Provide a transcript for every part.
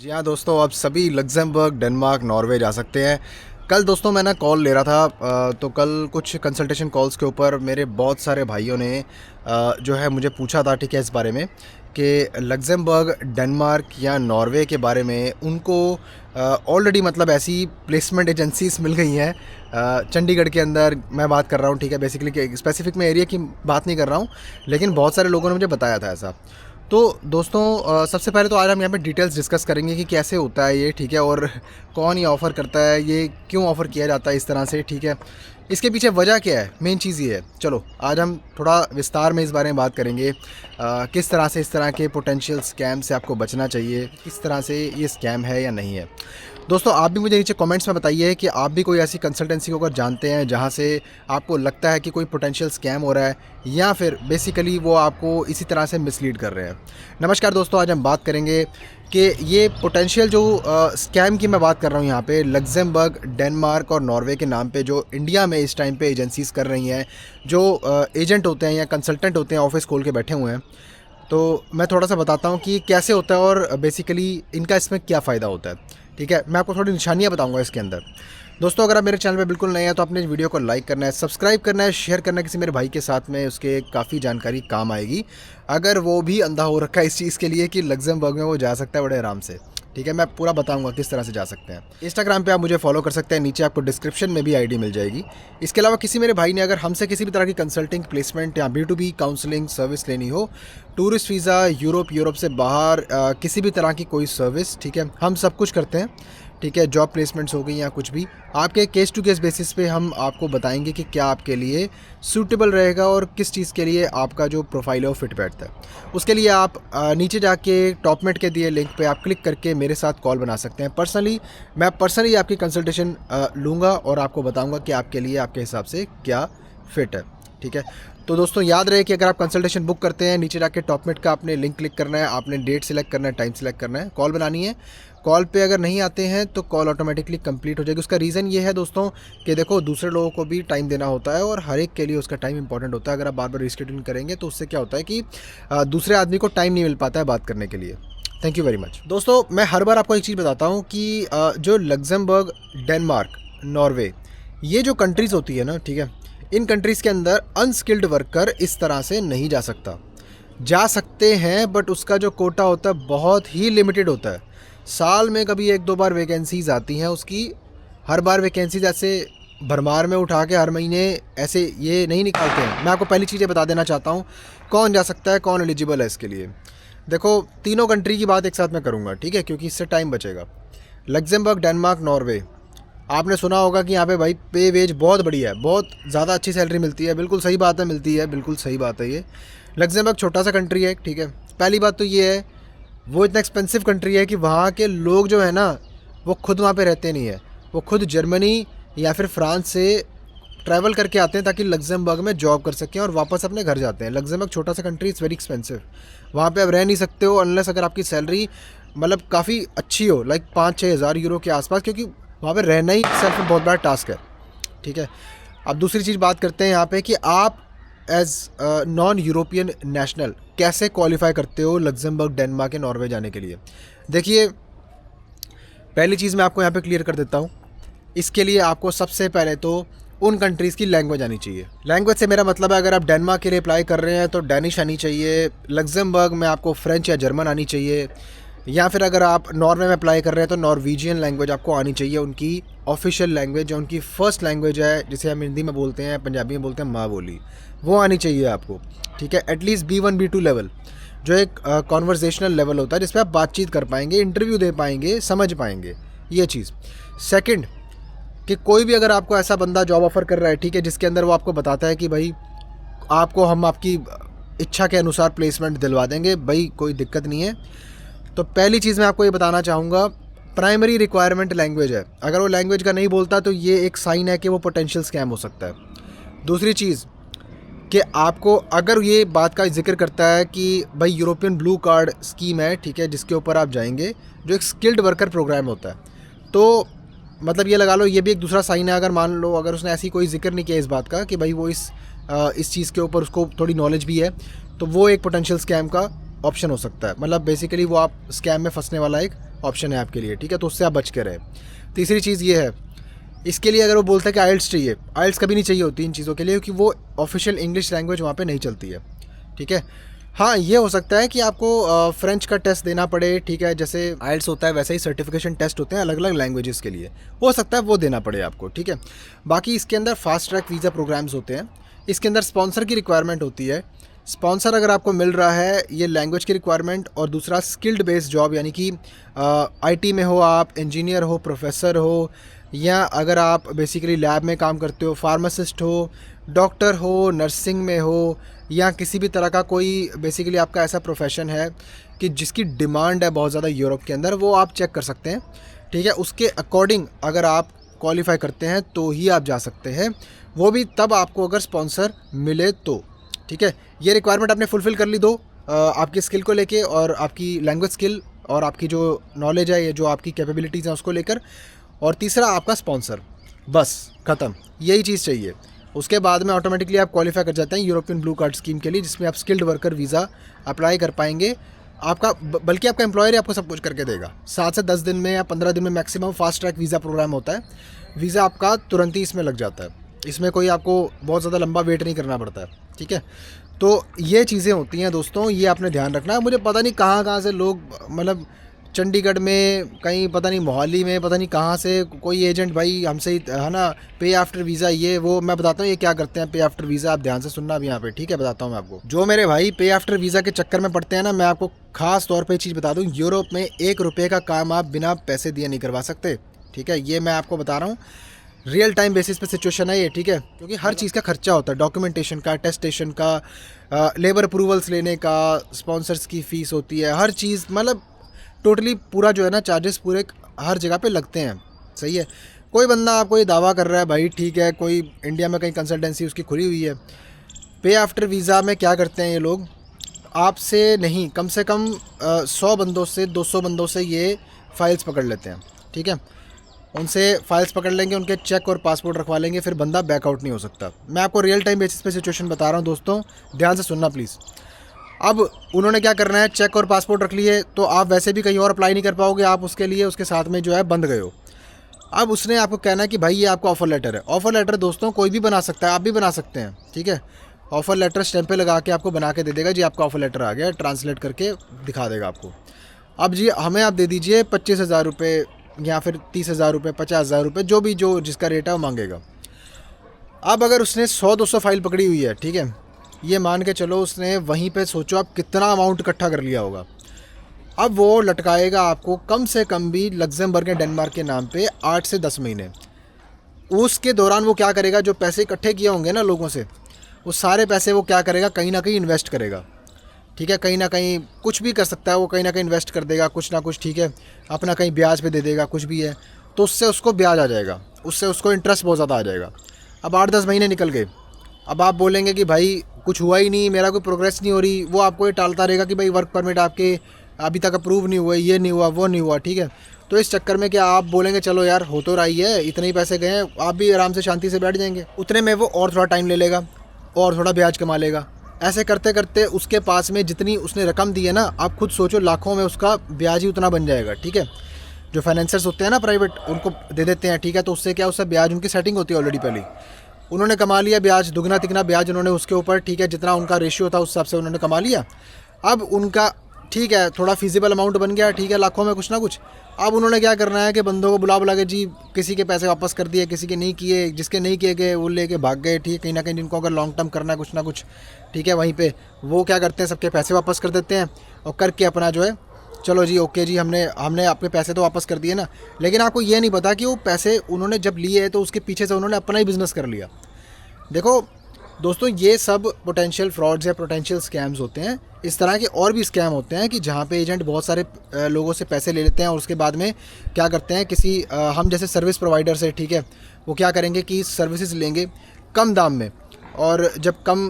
जी हाँ दोस्तों, आप सभी लग्जमबर्ग, डेनमार्क, नॉर्वे जा सकते हैं। कल दोस्तों मैं ना कॉल ले रहा था, तो कल कुछ कंसल्टेशन कॉल्स के ऊपर मेरे बहुत सारे भाइयों ने जो है मुझे पूछा था, ठीक है, इस बारे में कि लग्जमबर्ग, डेनमार्क या नॉर्वे के बारे में उनको ऑलरेडी मतलब ऐसी प्लेसमेंट एजेंसीज मिल गई हैं। चंडीगढ़ के अंदर मैं बात कर रहा हूँ, ठीक है, बेसिकली स्पेसिफिक मैं एरिया की बात नहीं कर रहा हूँ, लेकिन बहुत सारे लोगों ने मुझे बताया था ऐसा। तो दोस्तों सबसे पहले तो आज हम यहाँ पे डिटेल्स डिस्कस करेंगे कि कैसे होता है ये, ठीक है, और कौन ये ऑफ़र करता है, ये क्यों ऑफ़र किया जाता है इस तरह से, ठीक है, इसके पीछे वजह क्या है, मेन चीज़ ये है। चलो आज हम थोड़ा विस्तार में इस बारे में बात करेंगे, किस तरह से इस तरह के पोटेंशियल स्कैम से आपको बचना चाहिए, किस तरह से ये स्कैम है या नहीं है। दोस्तों आप भी मुझे नीचे कमेंट्स में बताइए कि आप भी कोई ऐसी कंसल्टेंसी को अगर जानते हैं जहाँ से आपको लगता है कि कोई पोटेंशियल स्कैम हो रहा है, या फिर बेसिकली वो आपको इसी तरह से मिसलीड कर रहे हैं। नमस्कार दोस्तों, आज हम बात करेंगे कि ये पोटेंशियल जो स्कैम की मैं बात कर रहा हूँ यहाँ पे लग्जमबर्ग, डेनमार्क और नॉर्वे के नाम पे जो इंडिया में इस टाइम पे एजेंसीज कर रही हैं, जो एजेंट होते हैं या कंसल्टेंट होते हैं, ऑफिस खोल के बैठे हुए हैं। तो मैं थोड़ा सा बताता हूँ कि कैसे होता है और बेसिकली इनका इसमें क्या फ़ायदा होता है, ठीक है। मैं आपको थोड़ी निशानियाँ बताऊँगा इसके अंदर। दोस्तों अगर आप मेरे चैनल पे बिल्कुल नए हैं तो अपने इस वीडियो को लाइक करना है, सब्सक्राइब करना है, शेयर करना है किसी मेरे भाई के साथ में, उसके काफ़ी जानकारी काम आएगी अगर वो भी अंधा हो रखा है इस चीज़ के लिए कि लग्जमबर्ग में वो जा सकता है बड़े आराम से, ठीक है। मैं पूरा बताऊंगा किस तरह से जा सकते हैं। इंस्टाग्राम पे आप मुझे फॉलो कर सकते हैं, नीचे आपको डिस्क्रिप्शन में भी आईडी मिल जाएगी। इसके अलावा किसी मेरे भाई ने अगर हमसे किसी भी तरह की कंसल्टिंग, प्लेसमेंट या B2B काउंसलिंग सर्विस लेनी हो, टूरिस्ट वीज़ा, यूरोप से बाहर किसी भी तरह की कोई सर्विस, ठीक है, हम सब कुछ करते हैं, ठीक है। जॉब प्लेसमेंट्स हो गई या कुछ भी, आपके केस टू केस बेसिस पे हम आपको बताएंगे कि क्या आपके लिए सूटेबल रहेगा और किस चीज़ के लिए आपका जो प्रोफाइल है वो फिट बैठता है। उसके लिए आप नीचे जाके टॉपमेट के दिए लिंक पे आप क्लिक करके मेरे साथ कॉल बना सकते हैं। मैं पर्सनली आपकी कंसल्टेशन लूँगा और आपको बताऊँगा कि आपके लिए आपके हिसाब से क्या फिट है, ठीक है। तो दोस्तों याद रहे कि अगर आप कंसल्टेशन बुक करते हैं, नीचे जाके टॉपमेट का आपने लिंक क्लिक करना है, आपने डेट सेलेक्ट करना है, टाइम सेलेक्ट करना है, कॉल बनानी है। कॉल पे अगर नहीं आते हैं तो कॉल ऑटोमेटिकली कंप्लीट हो जाएगी। उसका रीज़न ये है दोस्तों कि देखो दूसरे लोगों को भी टाइम देना होता है और हर एक के लिए उसका टाइम इंपॉर्टेंट होता है। अगर आप बार बार रिस्केड्यूल करेंगे तो उससे क्या होता है कि दूसरे आदमी को टाइम नहीं मिल पाता है बात करने के लिए। Thank you very much. दोस्तों मैं हर बार आपको एक चीज़ बताता हूँ कि जो लग्जमबर्ग, डेनमार्क, नॉर्वे, ये जो कंट्रीज़ होती है ना, ठीक है, इन कंट्रीज़ के अंदर अनस्किल्ड वर्कर इस तरह से नहीं जा सकता। जा सकते हैं बट उसका जो कोटा होता है बहुत ही लिमिटेड होता है। साल में कभी एक दो बार वैकेंसीज आती हैं उसकी, हर बार वैकेंसीज ऐसे भरमार में उठा के हर महीने ऐसे ये नहीं निकालते हैं। मैं आपको पहली चीज़ें बता देना चाहता हूँ कौन जा सकता है, कौन एलिजिबल है इसके लिए। देखो तीनों कंट्री की बात एक साथ मैं करूँगा, ठीक है, क्योंकि इससे टाइम बचेगा। लग्जमबर्ग, डेनमार्क, नॉर्वे, आपने सुना होगा कि यहाँ पे भाई पे वेज बहुत बढ़िया है, बहुत ज़्यादा अच्छी सैलरी मिलती है। बिल्कुल सही बात है, मिलती है, बिल्कुल सही बात है। ये लग्जमबर्ग छोटा सा कंट्री है, ठीक है। पहली बात तो ये है वो इतना एक्सपेंसिव कंट्री है कि वहाँ के लोग जो है ना वो खुद वहाँ पे रहते नहीं है, वो खुद जर्मनी या फिर फ्रांस से ट्रैवल करके आते हैं ताकि लग्जमबर्ग में जॉब कर सकें और वापस अपने घर जाते हैं। लग्जमबर्ग छोटा सा कंट्री, इज़ वेरी एक्सपेंसिव। वहाँ पे आप रह नहीं सकते हो अनलेस अगर आपकी सैलरी मतलब काफ़ी अच्छी हो, लाइक 5-6 हज़ार यूरो के आसपास, क्योंकि वहाँ पे रहना ही सेल्फ में बहुत बड़ा टास्क है, ठीक है। अब दूसरी चीज़ बात करते हैं यहाँ पे कि आप एज नॉन यूरोपियन नेशनल कैसे क्वालिफाई करते हो लग्जमबर्ग, डेनमार्क या नॉर्वे जाने के लिए। देखिए पहली चीज़ मैं आपको यहाँ पे क्लियर कर देता हूँ। इसके लिए आपको सबसे पहले तो उन कंट्रीज़ की लैंग्वेज आनी चाहिए। लैंग्वेज से मेरा मतलब है अगर आप डेनमार्क के लिए अप्लाई कर रहे हैं तो डेनिश आनी चाहिए, लग्जमबर्ग में आपको फ्रेंच या जर्मन आनी चाहिए, या फिर अगर आप नॉर्वे में अप्लाई कर रहे हैं तो नॉर्वेजियन लैंग्वेज आपको आनी चाहिए। उनकी ऑफिशियल लैंग्वेज जो उनकी फ़र्स्ट लैंग्वेज है, जिसे हम हिंदी में बोलते हैं, पंजाबी में बोलते हैं माँ बोली, वो आनी चाहिए आपको, ठीक है। एटलीस्ट B1 B2 लेवल, जो एक कॉन्वर्जेशनल लेवल होता है जिसपे आप बातचीत कर पाएंगे, इंटरव्यू दे पाएंगे, समझ पाएंगे, ये चीज़। सेकंड कि कोई भी अगर आपको ऐसा बंदा जॉब ऑफ़र कर रहा है, ठीक है, जिसके अंदर वो आपको बताता है कि भाई आपको हम आपकी इच्छा के अनुसार प्लेसमेंट दिलवा देंगे, भाई कोई दिक्कत नहीं है, तो पहली चीज़ मैं आपको ये बताना चाहूँगा, प्राइमरी रिक्वायरमेंट लैंग्वेज है। अगर वो लैंग्वेज का नहीं बोलता तो ये एक साइन है कि वो पोटेंशियल स्कैम हो सकता है। दूसरी चीज़ कि आपको अगर ये बात का जिक्र करता है कि भाई यूरोपियन ब्लू कार्ड स्कीम है, ठीक है, जिसके ऊपर आप जाएंगे, जो एक स्किल्ड वर्कर प्रोग्राम होता है, तो मतलब ये लगा लो ये भी एक दूसरा साइन है। अगर मान लो अगर उसने ऐसी कोई जिक्र नहीं किया इस बात का कि भाई वो इस चीज़ के ऊपर उसको थोड़ी नॉलेज भी है, तो वो एक पोटेंशियल स्कैम का ऑप्शन हो सकता है, मतलब बेसिकली वो आप स्कैम में फंसने वाला एक ऑप्शन है आपके लिए, ठीक है, तो उससे आप बच के रहे। तीसरी चीज़ ये है, इसके लिए अगर वो बोलता है कि आइल्स चाहिए, आइल्स कभी नहीं चाहिए होती इन चीज़ों के लिए, क्योंकि वो ऑफिशियल इंग्लिश लैंग्वेज वहाँ पे नहीं चलती है, ठीक है। हाँ, ये हो सकता है कि आपको फ्रेंच का टेस्ट देना पड़े, ठीक है, जैसे आइल्स होता है वैसे ही सर्टिफिकेशन टेस्ट होते हैं अलग अलग लैंग्वेजेस के लिए, हो सकता है वो देना पड़े आपको, ठीक है। बाकी इसके अंदर फास्ट ट्रैक वीज़ा प्रोग्राम्स होते हैं, इसके अंदर स्पॉन्सर की रिक्वायरमेंट होती है। स्पॉन्सर अगर आपको मिल रहा है, ये लैंग्वेज की रिक्वायरमेंट, और दूसरा स्किल्ड बेस्ड जॉब, यानी कि आईटी में हो आप, इंजीनियर हो, प्रोफेसर हो, या अगर आप बेसिकली लैब में काम करते हो, फार्मासिस्ट हो, डॉक्टर हो, नर्सिंग में हो, या किसी भी तरह का कोई बेसिकली आपका ऐसा प्रोफेशन है कि जिसकी डिमांड है बहुत ज़्यादा यूरोप के अंदर, वो आप चेक कर सकते हैं, ठीक है। उसके अकॉर्डिंग अगर आप क्वालिफाई करते हैं तो ही आप जा सकते हैं, वो भी तब आपको अगर स्पॉन्सर मिले तो, ठीक है। ये रिक्वायरमेंट आपने फुलफ़िल कर ली दो, आपकी स्किल को लेके और आपकी लैंग्वेज स्किल और आपकी जो नॉलेज है, ये जो आपकी कैपेबिलिटीज़ हैं उसको लेकर, और तीसरा आपका स्पॉन्सर, बस ख़त्म, यही चीज़ चाहिए। उसके बाद में ऑटोमेटिकली आप क्वालिफाई कर जाते हैं यूरोपियन ब्लू कार्ड स्कीम के लिए, जिसमें आप स्किल्ड वर्कर वीज़ा अप्लाई कर पाएंगे। आपका बल्कि आपका एम्प्लॉयर ही आपको सब कुछ करके देगा, 7 से 10 दिन में या 15 दिन में maximum fast track visa program होता है। वीज़ा आपका तुरंत ही इसमें लग जाता है, इसमें कोई आपको बहुत ज़्यादा लंबा वेट नहीं करना पड़ता है, ठीक है। तो ये चीज़ें होती हैं दोस्तों, ये आपने ध्यान रखना है। मुझे पता नहीं कहाँ से लोग, मतलब चंडीगढ़ में कहीं, पता नहीं मोहाली में, पता नहीं कहाँ से कोई एजेंट भाई हमसे ही, है ना, पे आफ्टर वीज़ा ये वो, मैं बताता हूँ ये क्या करते हैं पे आफ्टर वीज़ा, आप ध्यान से सुनना अब यहाँ पे, ठीक है, बताता हूँ मैं आपको। जो मेरे भाई पे आफ्टर वीज़ा के चक्कर में पड़ते हैं ना, मैं आपको खास तौर पे चीज़ बता दूँ, यूरोप में 1 रुपये का काम आप बिना पैसे दिए नहीं करवा सकते, ठीक है। ये मैं आपको बता रहा हूँ, रियल टाइम बेसिस पे सिचुएशन है ये, ठीक है, क्योंकि हर चीज़ का खर्चा होता है, डॉक्यूमेंटेशन का, टेस्टेशन का, लेबर अप्रूवल्स लेने का, स्पॉन्सर्स की फ़ीस होती है, हर चीज़, मतलब टोटली पूरा जो है ना, चार्जेस पूरे हर जगह पे लगते हैं, सही है। कोई बंदा आपको ये दावा कर रहा है भाई, ठीक है, कोई इंडिया में कहीं कंसल्टेंसी उसकी खुली हुई है, पे आफ्टर वीज़ा में क्या करते हैं ये लोग, आपसे नहीं, कम से कम 100 बंदों से, 200 बंदों से ये फ़ाइल्स पकड़ लेते हैं, ठीक है। उनसे फ़ाइल्स पकड़ लेंगे, उनके चेक और पासपोर्ट रखवा लेंगे, फिर बंदा बैकआउट नहीं हो सकता। मैं आपको रियल टाइम बेसिस पे सिचुएशन बता रहा हूँ दोस्तों, ध्यान से सुनना प्लीज़। अब उन्होंने क्या करना है, चेक और पासपोर्ट रख लिए तो आप वैसे भी कहीं और अप्लाई नहीं कर पाओगे, आप उसके लिए उसके साथ में जो है बंद गए हो। अब उसने आपको कहना है कि भाई ये आपका ऑफ़र लेटर है। ऑफ़र लेटर दोस्तों कोई भी बना सकता है, आप भी बना सकते हैं, ठीक है। ऑफ़र लेटर स्टैंप पे लगा के आपको बना के दे देगा, जी आपका ऑफ़र लेटर आ गया, ट्रांसलेट करके दिखा देगा आपको। अब जी हमें आप दे दीजिए 25,000 रुपये या फिर 30,000 रुपये, 50,000 रुपये, जो भी जो जिसका रेट है वो मांगेगा। अब अगर उसने 100-200 फाइल पकड़ी हुई है, ठीक है, ये मान के चलो उसने वहीं पे, सोचो आप कितना अमाउंट इकट्ठा कर लिया होगा। अब वो लटकाएगा आपको कम से कम भी लग्जमबर्ग या डेनमार्क के नाम पे 8 से 10 महीने। उसके दौरान वो क्या करेगा, जो पैसे इकट्ठे किए होंगे ना लोगों से, वो सारे पैसे वो क्या करेगा, कहीं ना कहीं इन्वेस्ट करेगा, ठीक है। कहीं ना कहीं कुछ भी कर सकता है वो, कहीं ना कहीं इन्वेस्ट कर देगा कुछ ना कुछ, ठीक है, अपना कहीं ब्याज पे दे देगा, कुछ भी है, तो उससे उसको ब्याज आ जाएगा, उससे उसको इंटरेस्ट बहुत ज़्यादा आ जाएगा। अब 8-10 महीने निकल गए, अब आप बोलेंगे कि भाई कुछ हुआ ही नहीं, मेरा कोई प्रोग्रेस नहीं हो रही, वो आपको ये टालता रहेगा कि भाई वर्क परमिट आपके अभी तक अप्रूव नहीं हुए, ये नहीं हुआ, वो नहीं हुआ, ठीक है। तो इस चक्कर में क्या आप बोलेंगे चलो यार हो तो रही है, इतने ही पैसे गए हैं, आप भी आराम से शांति से बैठ जाएंगे। उतने में वो और थोड़ा टाइम ले लेगा और थोड़ा ब्याज कमा लेगा। ऐसे करते करते उसके पास में जितनी उसने रकम दी है ना, आप खुद सोचो लाखों में उसका ब्याज ही उतना बन जाएगा, ठीक है। जो फाइनेंसर्स होते हैं ना प्राइवेट, उनको दे देते हैं, ठीक है, तो उससे क्या, उससे ब्याज उनकी सेटिंग होती है ऑलरेडी पहले, उन्होंने कमा लिया ब्याज, दुगना तिगना ब्याज उन्होंने उसके ऊपर, ठीक है, जितना उनका रेशियो था उस हिसाब से उन्होंने कमा लिया। अब उनका ठीक है थोड़ा फीजिबल अमाउंट बन गया, ठीक है, लाखों में कुछ ना कुछ। अब उन्होंने क्या करना है कि बंदों को बुला बुला के जी किसी के पैसे वापस कर दिए, किसी के नहीं किए, जिसके नहीं किए गए वो लेके भाग गए, ठीक है। कहीं ना कहीं जिनको अगर लॉन्ग टर्म करना है कुछ ना कुछ, ठीक है, वहीं पे वो क्या करते हैं, सबके पैसे वापस कर देते हैं और करके अपना जो है, चलो जी ओके जी, हमने आपके पैसे तो वापस कर दिए ना, लेकिन आपको ये नहीं पता कि वो पैसे उन्होंने जब लिए तो उसके पीछे से उन्होंने अपना ही बिज़नेस कर लिया। देखो दोस्तों, ये सब पोटेंशियल फ्रॉड्स या पोटेंशियल स्कैम्स होते हैं। इस तरह के और भी स्कैम होते हैं कि जहाँ पे एजेंट बहुत सारे लोगों से पैसे ले लेते हैं और उसके बाद में क्या करते हैं, किसी हम जैसे सर्विस प्रोवाइडर से, ठीक है, वो क्या करेंगे कि सर्विसेज लेंगे कम दाम में, और जब कम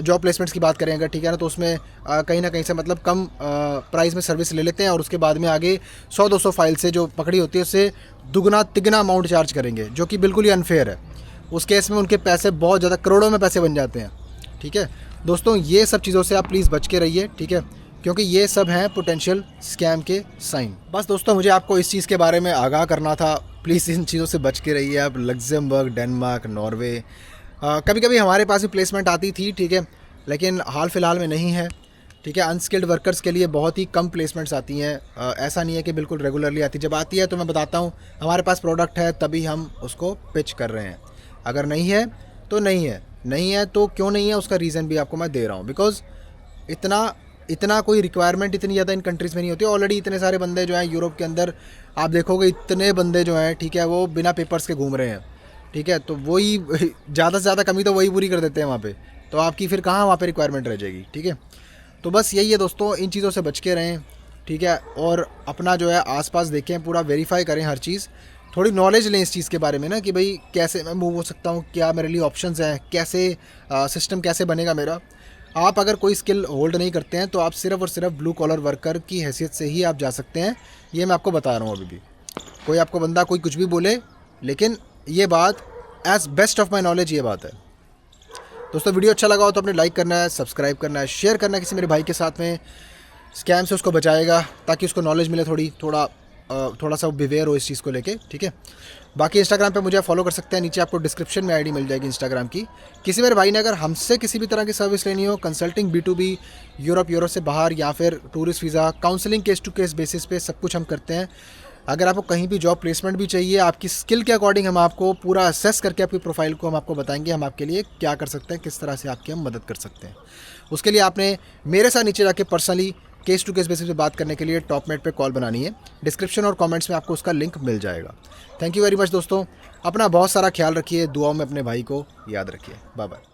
जॉब प्लेसमेंट्स की बात करें अगर, ठीक है ना, तो उसमें कहीं ना कहीं से मतलब कम प्राइस में सर्विस ले लेते हैं और उसके बाद में आगे 100-200 फाइल से जो पकड़ी होती है उससे दुगना तिगना अमाउंट चार्ज करेंगे, जो कि बिल्कुल ही अनफेयर है। उस केस में उनके पैसे बहुत ज़्यादा करोड़ों में पैसे बन जाते हैं, ठीक है। दोस्तों ये सब चीज़ों से आप प्लीज़ बच के रहिए, ठीक है। क्योंकि ये सब हैं पोटेंशियल स्कैम के साइन। बस दोस्तों, मुझे आपको इस चीज़ के बारे में आगाह करना था। प्लीज़ इन चीज़ों से बच के रहिए आप। लग्जमबर्ग, डेनमार्क, नॉर्वे, कभी कभी हमारे पास भी प्लेसमेंट आती थी, ठीक है, लेकिन हाल फिलहाल में नहीं है, ठीक है। अनस्किल्ड वर्कर्स के लिए बहुत ही कम प्लेसमेंट्स आती हैं। ऐसा नहीं है कि बिल्कुल रेगुलरली आती। जब आती है तो मैं बताता हूँ, हमारे पास प्रोडक्ट है तभी हम उसको पिच कर रहे हैं। अगर नहीं है तो नहीं है, नहीं है तो क्यों नहीं है उसका रीज़न भी आपको मैं दे रहा हूँ। बिकॉज इतना कोई रिक्वायरमेंट इतनी ज़्यादा इन कंट्रीज़ में नहीं होती। ऑलरेडी इतने सारे बंदे जो हैं यूरोप के अंदर, आप देखोगे इतने बंदे जो हैं, ठीक है, वो बिना पेपर्स के घूम रहे हैं, ठीक है। तो वही ज़्यादा से ज़्यादा कमी तो वही पूरी कर देते हैं वहाँ पे। तो आपकी फिर कहाँ वहाँ पे रिक्वायरमेंट रह जाएगी, ठीक है। तो बस यही है दोस्तों, इन चीज़ों से बच के रहें, ठीक है। और अपना जो है आसपास देखें, पूरा वेरीफाई करें हर चीज़, थोड़ी नॉलेज लें इस चीज़ के बारे में ना, कि भाई कैसे मैं मूव हो सकता हूँ, क्या मेरे लिए ऑप्शंस हैं, कैसे सिस्टम कैसे बनेगा मेरा। आप अगर कोई स्किल होल्ड नहीं करते हैं तो आप सिर्फ़ और सिर्फ ब्लू कॉलर वर्कर की हैसियत से ही आप जा सकते हैं। ये मैं आपको बता रहा हूँ। अभी भी कोई आपको बंदा कोई कुछ भी बोले, लेकिन ये बात as best of my knowledge ये बात है। दोस्तों, वीडियो अच्छा लगा हो तो अपने लाइक करना है, सब्सक्राइब करना है, शेयर करना है किसी मेरे भाई के साथ में, स्कैम से उसको बचाएगा, ताकि उसको नॉलेज मिले, थोड़ा सा बिवेयर हो इस चीज़ को लेके, ठीक है। बाकी इंस्टाग्राम पे मुझे फॉलो कर सकते हैं, नीचे आपको डिस्क्रिप्शन में आईडी मिल जाएगी इंस्टाग्राम की। किसी मेरे भाई ने अगर हमसे किसी भी तरह की सर्विस लेनी हो, कंसल्टिंग, B2B, यूरोप से बाहर, या फिर tourist visa, counselling, case to case basis पे सब कुछ हम करते हैं। अगर आपको कहीं भी जॉब प्लेसमेंट भी चाहिए, आपकी स्किल के अकॉर्डिंग हम आपको पूरा असेस करके आपकी प्रोफाइल को हम आपको बताएंगे हम आपके लिए क्या कर सकते हैं, किस तरह से आपकी हम मदद कर सकते हैं। उसके लिए आपने मेरे साथ नीचे जाके personally case to case basis पे बात करने के लिए टॉपमेट पे कॉल बनानी है। डिस्क्रिप्शन और कमेंट्स में आपको उसका लिंक मिल जाएगा। थैंक यू वेरी मच दोस्तों, अपना बहुत सारा ख्याल रखिए, दुआओं में अपने भाई को याद रखिए। Bye bye.